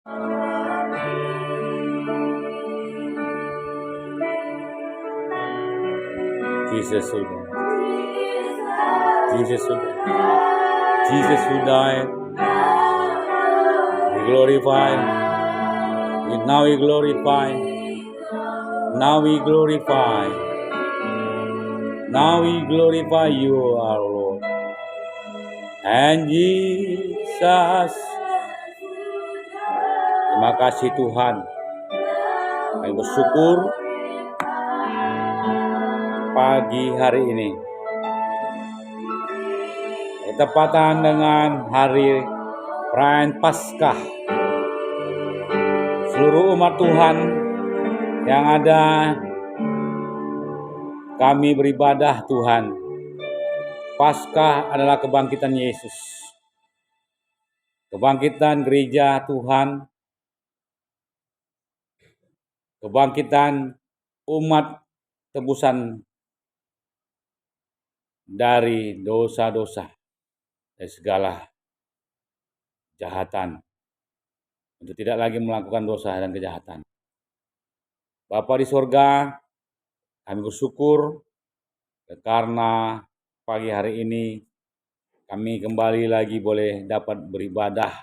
Jesus who died. Jesus who died. Jesus who died. We glorify. Now we glorify. Now we glorify. Now we glorify you, our Lord. And Jesus. Terima kasih Tuhan. Kami bersyukur pagi hari ini bertepatan dengan hari perayaan Paskah. Seluruh umat Tuhan yang ada, kami beribadah Tuhan. Paskah adalah kebangkitan Yesus, kebangkitan gereja Tuhan, kebangkitan umat, tebusan dari dosa-dosa dan segala kejahatan, untuk tidak lagi melakukan dosa dan kejahatan. Bapa di sorga, kami bersyukur karena pagi hari ini kami kembali lagi boleh dapat beribadah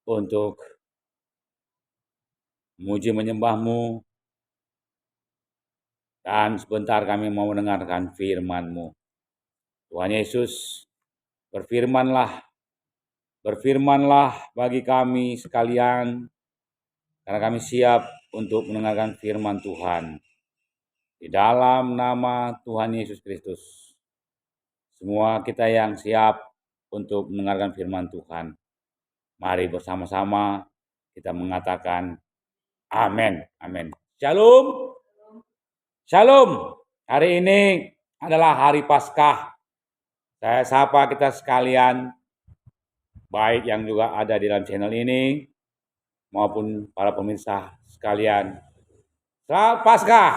untuk memuji menyembah-Mu, dan sebentar kami mau mendengarkan firman-Mu. Tuhan Yesus, berfirmanlah bagi kami sekalian, karena kami siap untuk mendengarkan firman Tuhan. Di dalam nama Tuhan Yesus Kristus, semua kita yang siap untuk mendengarkan firman Tuhan, mari bersama-sama kita mengatakan amin. Amin. Shalom. Shalom. Hari ini adalah hari Paskah. Saya sapa kita sekalian, baik yang juga ada di dalam channel ini maupun para pemirsa sekalian. Selamat Paskah.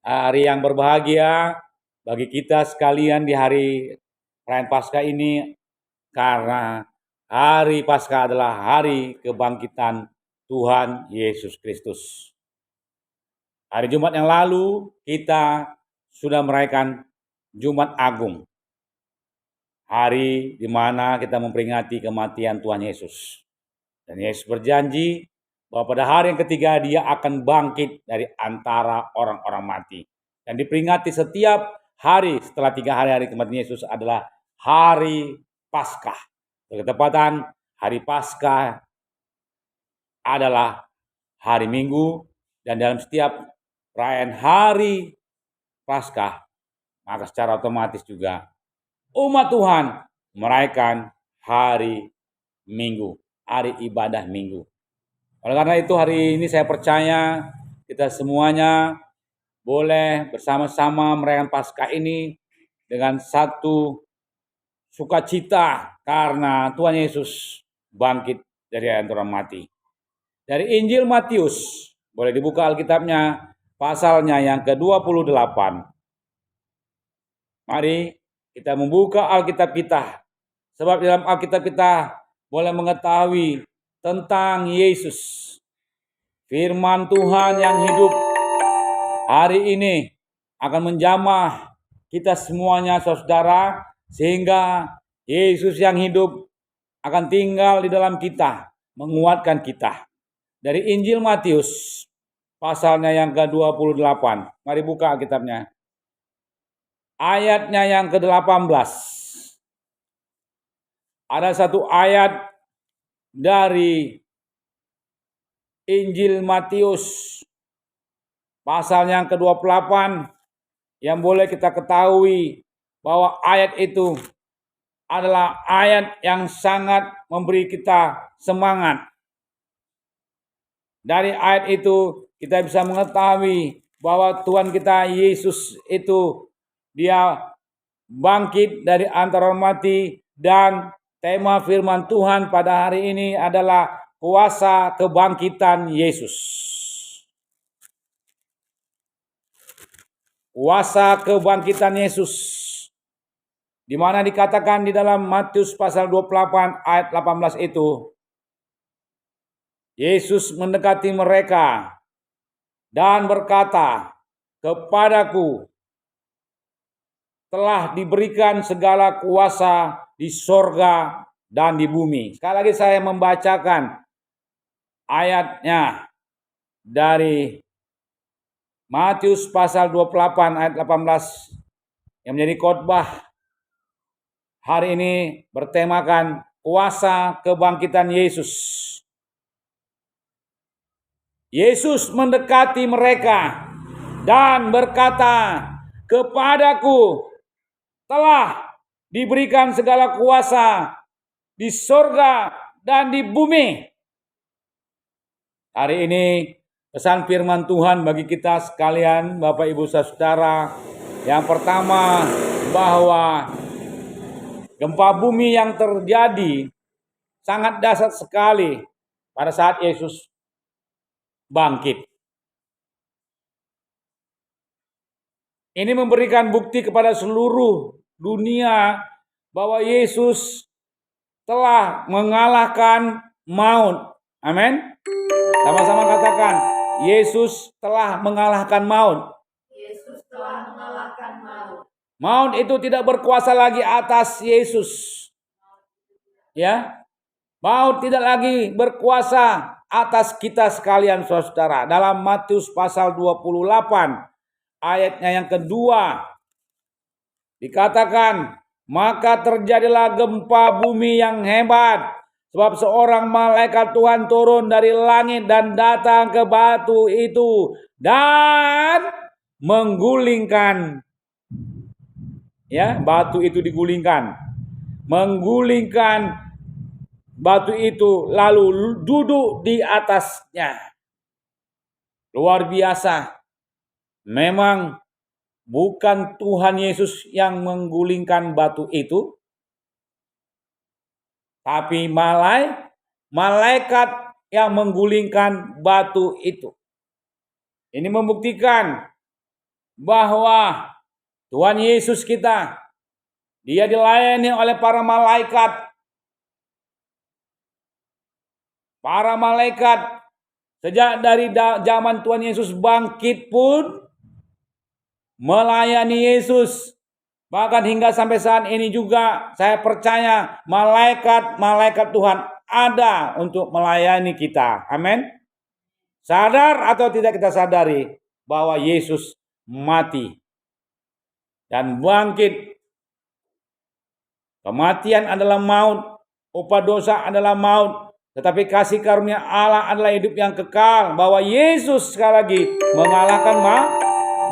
Hari yang berbahagia bagi kita sekalian di hari perayaan Paskah ini, karena hari Paskah adalah hari kebangkitan Tuhan Yesus Kristus. Hari Jumat yang lalu kita sudah merayakan Jumat Agung, hari di mana kita memperingati kematian Tuhan Yesus. Dan Yesus berjanji bahwa pada hari yang ketiga Dia akan bangkit dari antara orang-orang mati. Dan diperingati setiap hari setelah 3 hari kematian Yesus adalah hari Paskah. Bertepatan hari Paskah adalah hari Minggu, dan dalam setiap perayaan hari Paskah, maka secara otomatis juga umat Tuhan merayakan hari Minggu, hari ibadah Minggu. Oleh karena itu hari ini saya percaya kita semuanya boleh bersama-sama merayakan Paskah ini dengan satu sukacita karena Tuhan Yesus bangkit dari antara mati. Dari Injil Matius, boleh dibuka Alkitabnya, pasalnya yang ke-28. Mari kita membuka Alkitab kita, sebab dalam Alkitab kita boleh mengetahui tentang Yesus, firman Tuhan yang hidup hari ini akan menjamah kita semuanya saudara, sehingga Yesus yang hidup akan tinggal di dalam kita, menguatkan kita. Dari Injil Matius, pasalnya yang ke-28. Mari buka Alkitabnya. Ayatnya yang ke-18. Ada satu ayat dari Injil Matius, pasal yang ke-28, yang boleh kita ketahui bahwa ayat itu adalah ayat yang sangat memberi kita semangat. Dari ayat itu kita bisa mengetahui bahwa Tuhan kita Yesus itu Dia bangkit dari antara orang mati, dan tema firman Tuhan pada hari ini adalah kuasa kebangkitan Yesus. Kuasa kebangkitan Yesus, di mana dikatakan di dalam Matius pasal 28 ayat 18 itu, Yesus mendekati mereka dan berkata, "Kepadaku telah diberikan segala kuasa di sorga dan di bumi." Sekali lagi saya membacakan ayatnya dari Matius pasal 28 ayat 18 yang menjadi khotbah hari ini bertemakan kuasa kebangkitan Yesus. Yesus mendekati mereka dan berkata, "Kepadaku telah diberikan segala kuasa di sorga dan di bumi." Hari ini pesan firman Tuhan bagi kita sekalian, Bapak Ibu Saudara. Yang pertama, bahwa gempa bumi yang terjadi sangat dahsyat sekali pada saat Yesus bangkit. Ini memberikan bukti kepada seluruh dunia bahwa Yesus telah mengalahkan maut. Amin. Sama-sama katakan, Yesus telah mengalahkan maut. Yesus telah mengalahkan maut. Maut itu tidak berkuasa lagi atas Yesus. Ya. Maut tidak lagi berkuasa atas kita sekalian, saudara. Dalam Matius pasal 28 ayatnya yang kedua dikatakan, "Maka terjadilah gempa bumi yang hebat, sebab seorang malaikat Tuhan turun dari langit dan datang ke batu itu dan menggulingkan." Ya, batu itu digulingkan. Menggulingkan batu itu lalu duduk di atasnya. Luar biasa. Memang bukan Tuhan Yesus yang menggulingkan batu itu, tapi malaikat yang menggulingkan batu itu. Ini membuktikan bahwa Tuhan Yesus kita, Dia dilayani oleh para malaikat. Para malaikat sejak dari zaman Tuhan Yesus bangkit pun melayani Yesus. Bahkan hingga sampai saat ini juga saya percaya malaikat Tuhan ada untuk melayani kita. Amin. Sadar atau tidak kita sadari bahwa Yesus mati dan bangkit. Kematian adalah maut, upah dosa adalah maut. Tetapi kasih karunia Allah adalah hidup yang kekal. Bahwa Yesus sekali lagi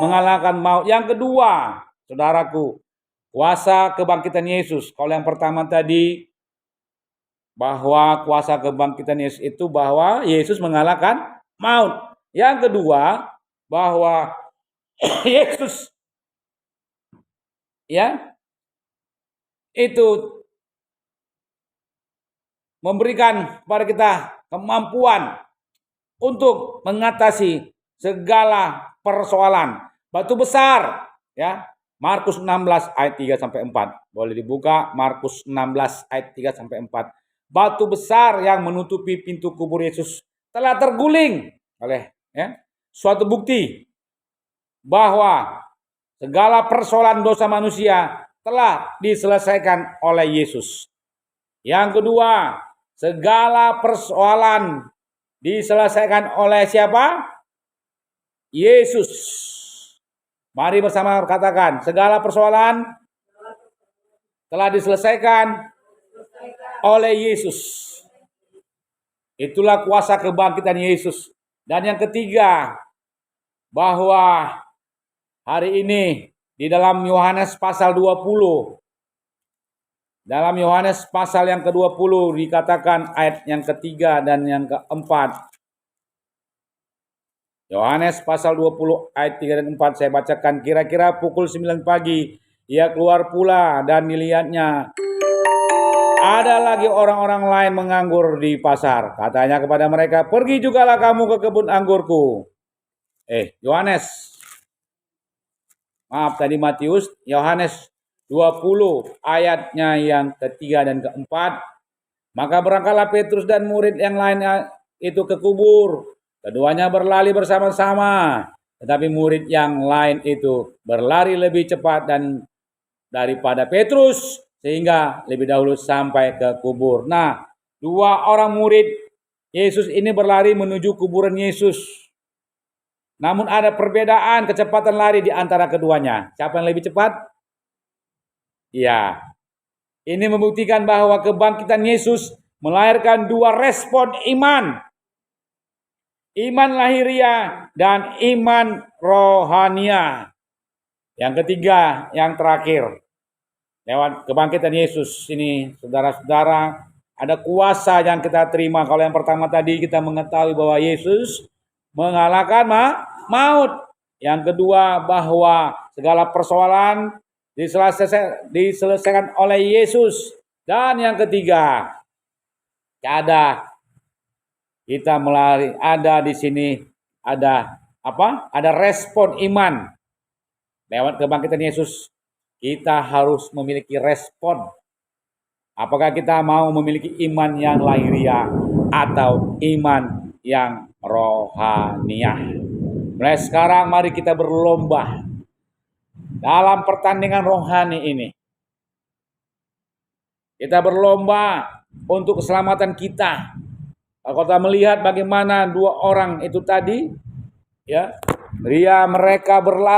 mengalahkan maut. Yang kedua, saudaraku, kuasa kebangkitan Yesus. Kalau yang pertama tadi, bahwa kuasa kebangkitan Yesus itu bahwa Yesus mengalahkan maut. Yang kedua, bahwa Yesus itu memberikan kepada kita kemampuan untuk mengatasi segala persoalan. Batu besar, ya. Markus 16 ayat 3 sampai 4. Boleh dibuka Markus 16 ayat 3 sampai 4. Batu besar yang menutupi pintu kubur Yesus telah terguling oleh suatu bukti bahwa segala persoalan dosa manusia telah diselesaikan oleh Yesus. Yang kedua, segala persoalan diselesaikan oleh siapa? Yesus. Mari bersama katakan, segala persoalan telah diselesaikan oleh Yesus. Itulah kuasa kebangkitan Yesus. Dan yang ketiga, bahwa hari ini di dalam Yohanes pasal 20, dalam Yohanes pasal yang ke-20 dikatakan ayat yang ketiga dan yang keempat. Yohanes pasal 20 ayat 3 dan 4 saya bacakan. Kira-kira pukul 9 pagi ia keluar pula dan dilihatnya ada lagi orang-orang lain menganggur di pasar. Katanya kepada mereka, "Pergi jugalah kamu ke kebun anggurku." Matius, Yohanes 20 ayatnya yang ketiga dan keempat. Maka berangkatlah Petrus dan murid yang lainnya itu ke kubur. Keduanya berlari bersama-sama. Tetapi murid yang lain itu berlari lebih cepat dan daripada Petrus, sehingga lebih dahulu sampai ke kubur. Nah, dua orang murid Yesus ini berlari menuju kuburan Yesus. Namun ada perbedaan kecepatan lari di antara keduanya. Siapa yang lebih cepat? Ya, ini membuktikan bahwa kebangkitan Yesus melahirkan dua respon iman. Iman lahiriah dan iman rohania. Yang ketiga, yang terakhir. Lewat kebangkitan Yesus ini, saudara-saudara, ada kuasa yang kita terima. Kalau yang pertama tadi kita mengetahui bahwa Yesus mengalahkan maut. Yang kedua, bahwa segala persoalan diselesaikan oleh Yesus. Dan yang ketiga, kita melari, ada di sini ada apa? Ada respon iman. Lewat kebangkitan Yesus, kita harus memiliki respon. Apakah kita mau memiliki iman yang lahiriah atau iman yang rohaniah? Mulai sekarang mari kita berlomba dalam pertandingan rohani ini. Kita berlomba untuk keselamatan kita. Kalau kita melihat bagaimana dua orang itu tadi, ya, mereka berlari